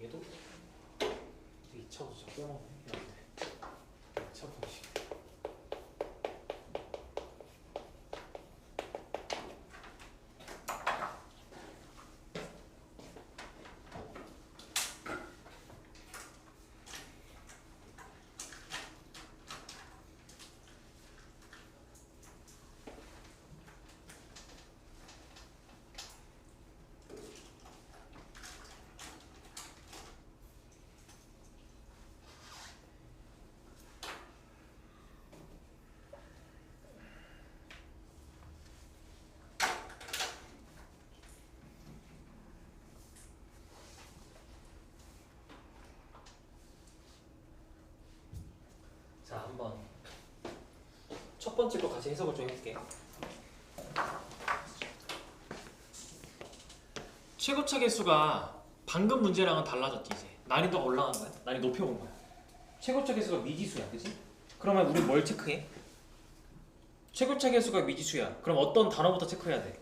얘도 2차 부터 빼먹으면 안 돼. 2차 공식. 자, 한번 첫 번째 거 같이 해석을 좀 해볼게. 최고차 계수가 방금 문제랑은 달라졌지. 이제 난이도가 올라간 거야. 난이도 높여본 거야. 최고차 계수가 미지수야, 그치? 그러면 우리 뭘 체크해? 최고차 계수가 미지수야. 그럼 어떤 단어부터 체크해야 돼?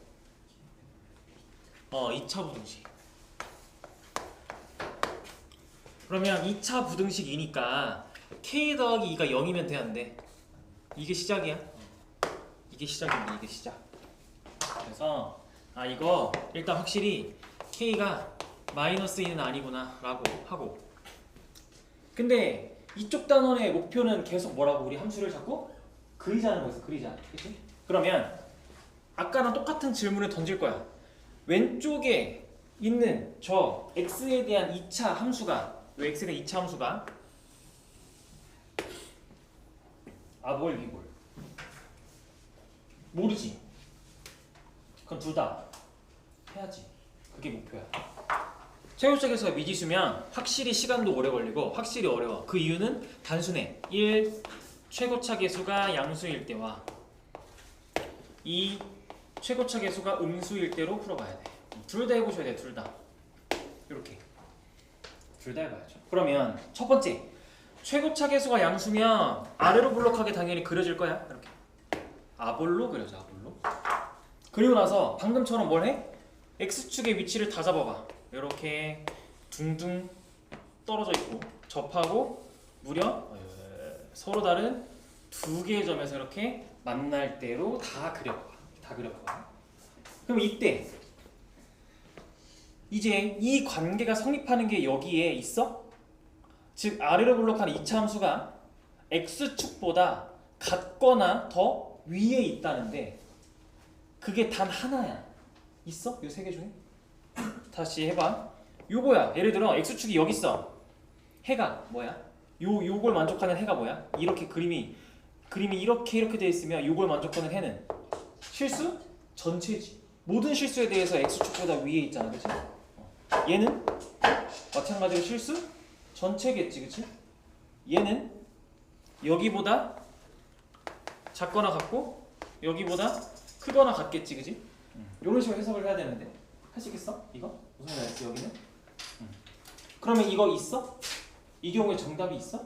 2차 부등식. 그러면 2차 부등식이니까 k 더하기 2가 0이면 되는데 이게 시작이야. 이게 시작입니다. 이게 시작. 그래서 이거 일단 확실히 k가 마이너스 2는 아니구나 라고 하고, 근데 이쪽 단원의 목표는 계속 뭐라고? 우리 함수를 자꾸 그리자는 거였어. 그리자. 그치? 그러면 아까랑 똑같은 질문을 던질 거야. 왼쪽에 있는 저 x에 대한 2차 함수가, 왜 x에 대한 2차 함수가 아볼 비볼 모르지? 그럼 둘 다 해야지. 그게 목표야. 최고차 계수가 미지수면 확실히 시간도 오래 걸리고 확실히 어려워. 그 이유는 단순해. 1. 최고차 계수가 양수일 때와 2. 최고차 계수가 음수일 때로 풀어봐야 돼. 둘 다 해보셔야 돼. 둘 다. 이렇게 둘 다 해봐야죠. 그러면 첫 번째, 최고차 계수가 양수면 아래로 블록하게 당연히 그려질 거야. 이렇게 아볼로 그려져. 아볼로. 그리고 나서 방금처럼 뭘 해? x축의 위치를 다 잡아봐. 이렇게 둥둥 떨어져 있고 접하고 무려 서로 다른 두 개의 점에서 이렇게 만날 대로 다 그려봐. 다 그려봐. 그럼 이때 이제 이 관계가 성립하는 게 여기에 있어? 즉 아래로 블록하는 2차 함수가 x축보다 같거나 더 위에 있다는데 그게 단 하나야. 있어? 이 세 개 중에? 다시 해봐. 요거야. 예를 들어 x축이 여기 있어. 해가 뭐야? 요걸 만족하는 해가 뭐야? 이렇게 그림이 이렇게 돼 있으면 요걸 만족하는 해는 실수? 전체지. 모든 실수에 대해서 x축보다 위에 있잖아. 그치? 얘는 마찬가지로 실수? 전체겠지, 그치? 얘는 여기보다 작거나 같고 여기보다 크거나 같겠지, 그치? 이런 식으로 해석을 해야 되는데 할 수 있겠어? 이거? 무슨 말이지 여기는? 그러면 이거 있어? 이 경우에 정답이 있어?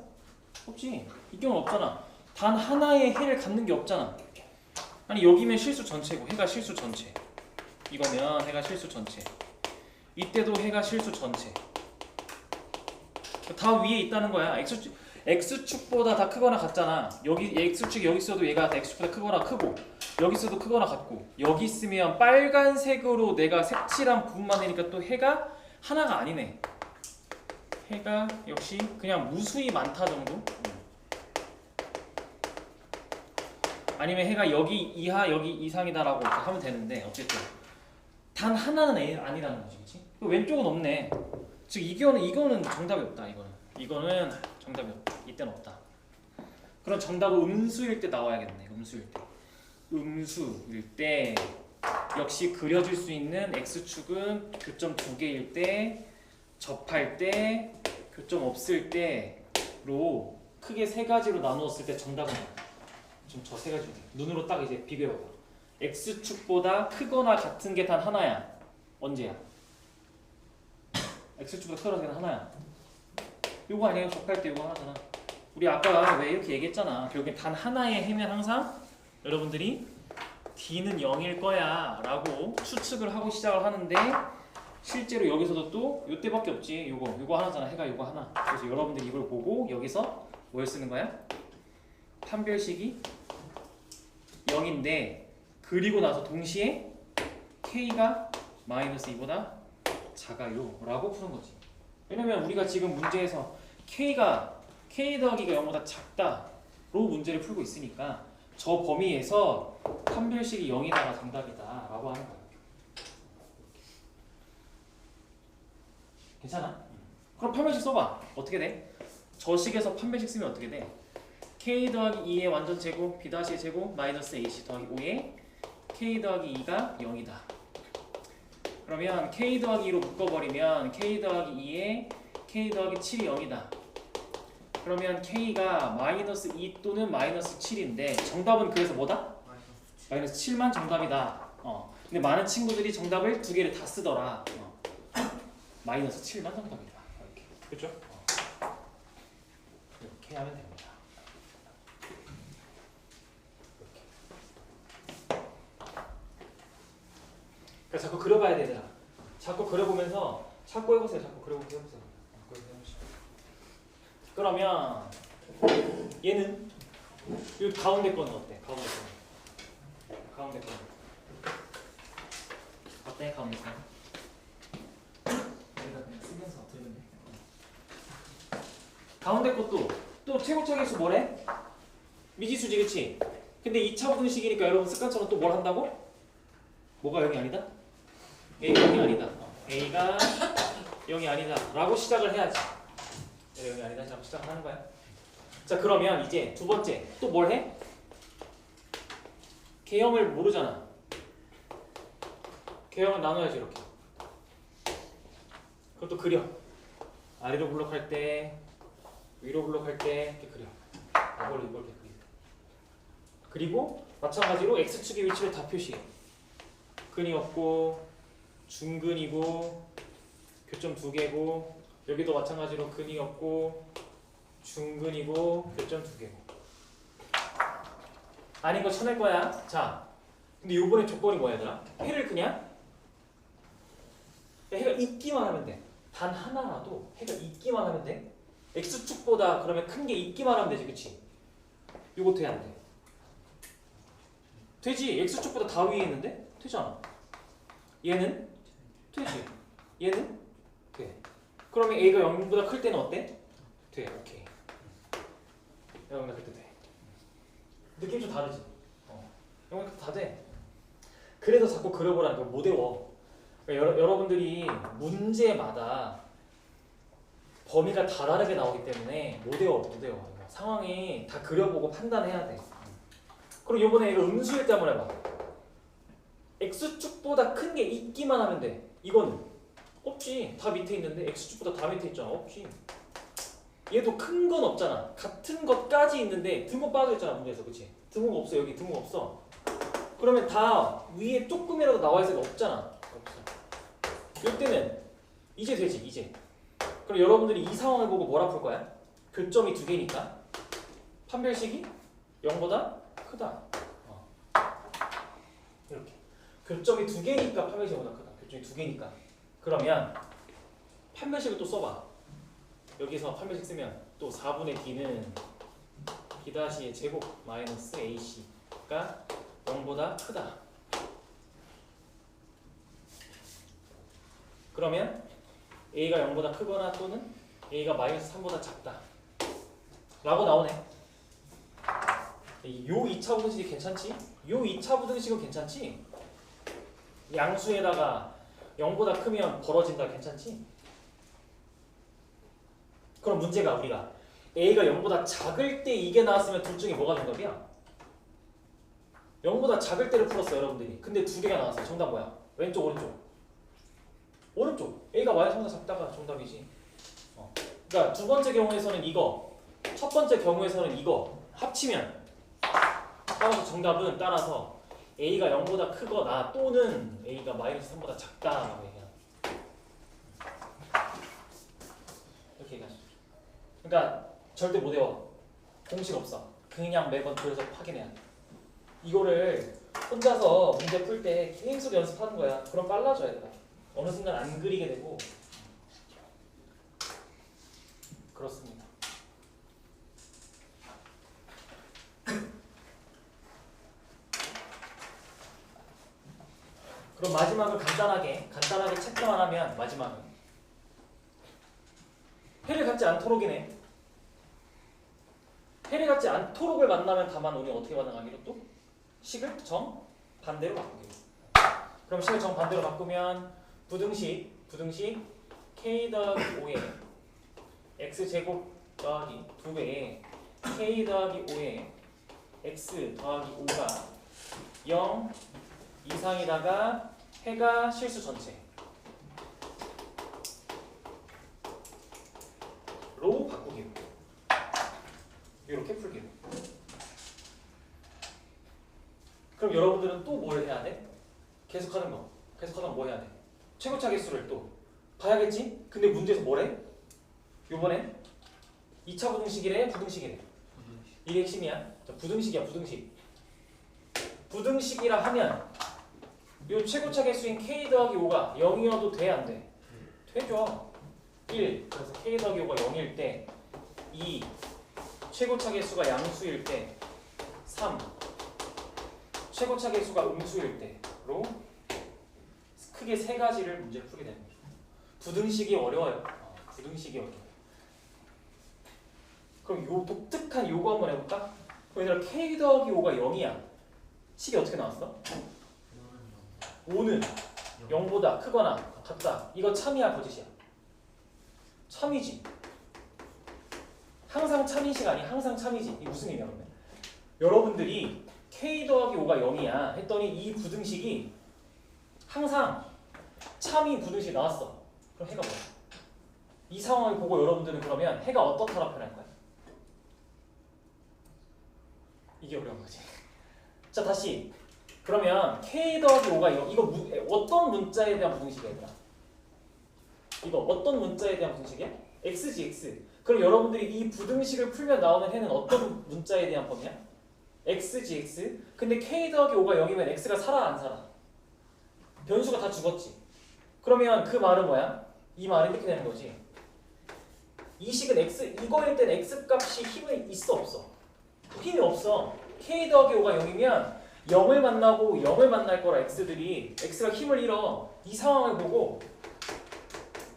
없지. 이 경우는 없잖아. 단 하나의 해를 갖는 게 없잖아. 아니 여기면 실수 전체고 해가 실수 전체. 이거면 해가 실수 전체. 이때도 해가 실수 전체. 다 위에 있다는 거야. X축보다 다 크거나 같잖아. 여기 X축 여기 있어도 얘가 X축보다 크거나 크고 여기 있어도 크거나 같고 여기 있으면 빨간색으로 내가 색칠한 부분만 되니까 또 해가 하나가 아니네. 해가 역시 그냥 무수히 많다 정도? 아니면 해가 여기 이하 여기 이상이다라고 이렇게 하면 되는데 어쨌든 단 하나는 아니라는 거지, 그렇지? 왼쪽은 없네. 즉 이거는 정답이 없다. 이거는 정답이 없다. 이때는 없다. 그럼 정답은 음수일 때 나와야겠네. 음수일 때 역시 그려줄 수 있는 x축은 교점 2개일 때, 접할 때, 교점 없을 때로 크게 3가지로 나누었을 때 정답은 지금 저 3가지 중에 눈으로 딱 이제 비교해봐. x축보다 크거나 같은 게 단 하나야. 언제야? x축보다 크거나 같은 게 하나야. 요거 아니에요? 접할 때 요거 하나잖아. 우리 아까 왜 이렇게 얘기했잖아. 결국엔 단 하나의 해면 항상 여러분들이 D는 0일 거야 라고 추측을 하고 시작을 하는데 실제로 여기서도 또 요때밖에 없지. 요거 하나잖아. 해가 요거 하나. 그래서 여러분들이 이걸 보고 여기서 뭘 쓰는 거야? 판별식이 0인데 그리고 나서 동시에 K가 -2보다 작아요 라고 푸는 거지. 왜냐면 우리가 지금 문제에서 K 더하기가 0보다 작다로 문제를 풀고 있으니까 저 범위에서 판별식이 0이다가 정답이다 라고 하는 거야. 괜찮아? 그럼 판별식 써봐. 어떻게 돼? 저 식에서 판별식 쓰면 어떻게 돼? K 더하기 2의 완전제곱 B-의 제곱 마이너스 AC 더하기 5에 K 더하기 2가 0이다. 그러면 K 더하기 2로 묶어버리면 K 더하기 2에 K 더하기 7이 0이다. 그러면 K가 -2 또는 -7인데 정답은 그래서 뭐다? -7만 정답이다. 근데 많은 친구들이 정답을 2개를 다 쓰더라. -7만 정답이다. 이렇게. 그렇죠? 이렇게 하면 됩니다. 이렇게. 그러니까 자꾸 그려봐야 되잖아. 자꾸 그려보면서 자꾸 해보세요. 자꾸 그려보세요. 그러면 얘는 이 가운데 거는 어때? 가운데 거 어때? 가운데 거 여기다 그냥 쓰면서 들으면 돼. 가운데 것도 또 최고차계수 뭐래? 미지수지, 그치? 근데 2차 분식이니까 여러분 습관처럼 또 뭘 한다고? 뭐가 0이 아니다? A가 0이 아니다. A가 0이 아니다 라고 시작을 해야지. 0이 아니다 라고 시작하는 거야. 자, 그러면 이제 두 번째 또 뭘 해? 개형을 모르잖아. 개형을 나눠야지. 이렇게. 그것도 그려. 아래로 블록할 때, 위로 블록할 때 이렇게 그려. 이걸 이렇게 그려. 그리고 마찬가지로 x축의 위치를 다 표시해. 근이 없고 중근이고 교점 2개고 여기도 마찬가지로 근이 없고 중근이고 교점 2개고. 아닌 거 쳐낼 거야. 자, 근데 요번에 조건이 뭐야 얘들아? 해를 그냥 해가 있기만 하면 돼. 단 하나라도 해가 있기만 하면 돼. x축보다 그러면 큰 게 있기만 하면 되지, 그치? 요거 돼, 안 돼? 되지. x축보다 다 위에 있는데? 되잖아. 얘는? 되지. 얘는? 돼. 그러면 a가 0보다 클 때는 어때? 돼. 오케이. 0보다 클 때 돼. 느낌 좀 다르지? 0보다 다 돼. 그래서 자꾸 그려보라는 거 못 외워. 그러니까 여러분들이 문제마다 범위가 다 다르게 나오기 때문에 못 외워. 상황이 다 그려보고 판단해야 돼. 그럼 요번에 이거 음수일 때 한번 해봐. x축보다 큰 게 있기만 하면 돼. 이거는 없지. 다 밑에 있는데 x축보다 다 밑에 있잖아. 없지. 얘도 큰 건 없잖아. 같은 것까지 있는데 등호 빠져 있잖아 문제에서, 그치? 등호가 없어. 여기 등호가 없어. 그러면 다 위에 조금이라도 나와 있을 거 없잖아. 없어. 이때는 이제 되지, 이제. 그럼 여러분들이 이 상황을 보고 뭐라 풀 거야? 교점이 두 개니까 판별식이 0보다 크다. 이렇게. 교점이 두 개니까 판별식보다 크다. 교점이 두 개니까. 그러면 판별식을 또 써봐. 여기서 판별식 쓰면 또 4분의 D는 B-의 제곱 마이너스 AC가 0보다 크다. 그러면 A가 0보다 크거나 또는 A가 마이너스 3보다 작다 라고 나오네. 요 2차 부등식이 괜찮지? 요 2차 부등식은 괜찮지? 양수에다가 0보다 크면 벌어진다 괜찮지? 그럼 문제가 우리가 A가 0보다 작을 때 이게 나왔으면 둘 중에 뭐가 정답이야? 0보다 작을 때를 풀었어 여러분들이. 근데 두 개가 나왔어. 정답 뭐야? 왼쪽 오른쪽? 오른쪽. A가 마이너스 3보다 작다가 정답이지. 그러니까 두 번째 경우에서는 이거, 첫 번째 경우에서는 이거 합치면 따라서 정답은 따라서 A가 0보다 크거나 또는 A가 마이너스 3보다 작다라고 얘기해요. 이렇게 얘기하죠. 그러니까 절대 못 외워. 공식 없어. 그냥 매번 그래서 확인해야 돼. 이거를 혼자서 문제 풀 때 게임 속 연습하는 거야. 그럼 빨라져야 돼. 어느 순간 안 그리게 되고. 그렇습니다. 그럼 마지막을 간단하게 체크만 하면 마지막은 해를 갖지 않도록이네. 해를 갖지 않도록을 만나면 다만 우리 어떻게 반응하기로 또? 식을 정 반대로 바꾸기로. 그럼 식을 정 반대로 바꾸면 부등식 k 더하기 5에 x제곱 더하기 2배에 k 더하기 5에 x 더하기 5가 0 이상이다가 해가 실수 전체 로 바꾸기로. 이렇게 풀기로. 그럼 여러분들은 또 뭘 해야 돼? 계속하는 거. 계속하다 뭐 해야 돼? 최고차 개수를 또 봐야겠지? 근데 문제에서 뭐래? 요번엔 2차 부등식이래? 부등식이래? 이게 핵심이야. 자, 부등식이야, 부등식. 부등식이라 하면 요 최고차 개수인 k 더하기 5가 0이어도 돼, 안 돼? 되죠. 1. 그래서 k 더하기 5가 0일 때 2. 최고차 개수가 양수일 때 3. 최고차 개수가 음수일 때로 크게 세 가지를 문제를 풀게 되는 거죠. 부등식이 어려워요. 부등식이 어려워요. 그럼 요 독특한 요거 한번 해볼까? 그럼 얘들아 k 더하기 5가 0이야. 식이 어떻게 나왔어? 5는 0보다 크거나 같다. 이거 참이야 거짓이야? 참이지. 항상 참인 시간이 항상 참이지. 이게 무슨 의미야 그러면? 여러분들이 k 더하기 5가 0이야 했더니 이 부등식이 항상 참인 부등식이 나왔어. 그럼 해가 뭐야? 이 상황을 보고 여러분들은 그러면 해가 어떻다라 표현할 거야? 이게 어려운 거지. 자 다시. 그러면 k 더하기 5가 이거 어떤 문자에 대한 부등식이야 얘들아? 이거 어떤 문자에 대한 부등식이야? x지 x. 그럼 여러분들이 이 부등식을 풀면 나오는 해는 어떤 문자에 대한 범위야? x지 x. 근데 k 더하기 5가 0이면 x가 살아 안 살아? 변수가 다 죽었지. 그러면 그 말은 뭐야? 이 말은 이렇게 되는 거지. 이 식은 x 이거일 땐 x 값이 힘이 있어 없어? 힘이 없어. k 더하기 5가 0이면 0을 만나고 0을 만날 거라 x들이 x가 힘을 잃어. 이 상황을 보고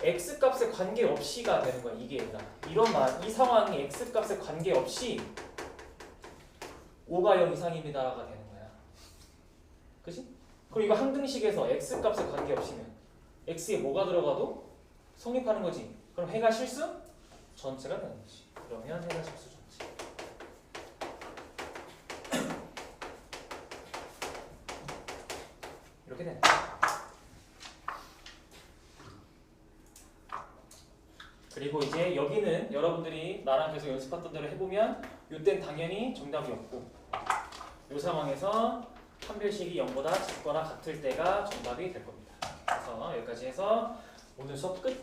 x 값에 관계없이가 되는 거야. 이게 얘들아. 이런 말, 이 상황이 x 값에 관계없이 5가 0 이상입니다가 되는 거야. 그치? 그럼 이거 항등식에서 x 값에 관계없이면 x에 뭐가 들어가도 성립하는 거지. 그럼 해가 실수? 전체가 되는 거지. 그러면 해가 실수 전체. 이렇게 되는 거야. 그리고 그리고 이제 여기는 여러분들이 나랑 계속 연습했던 대로 해보면 이땐 당연히 정답이 없고 이 상황에서 판별식이 0보다 작거나 같을 때가 정답이 될 겁니다. 그래서 여기까지 해서 오늘 수업 끝!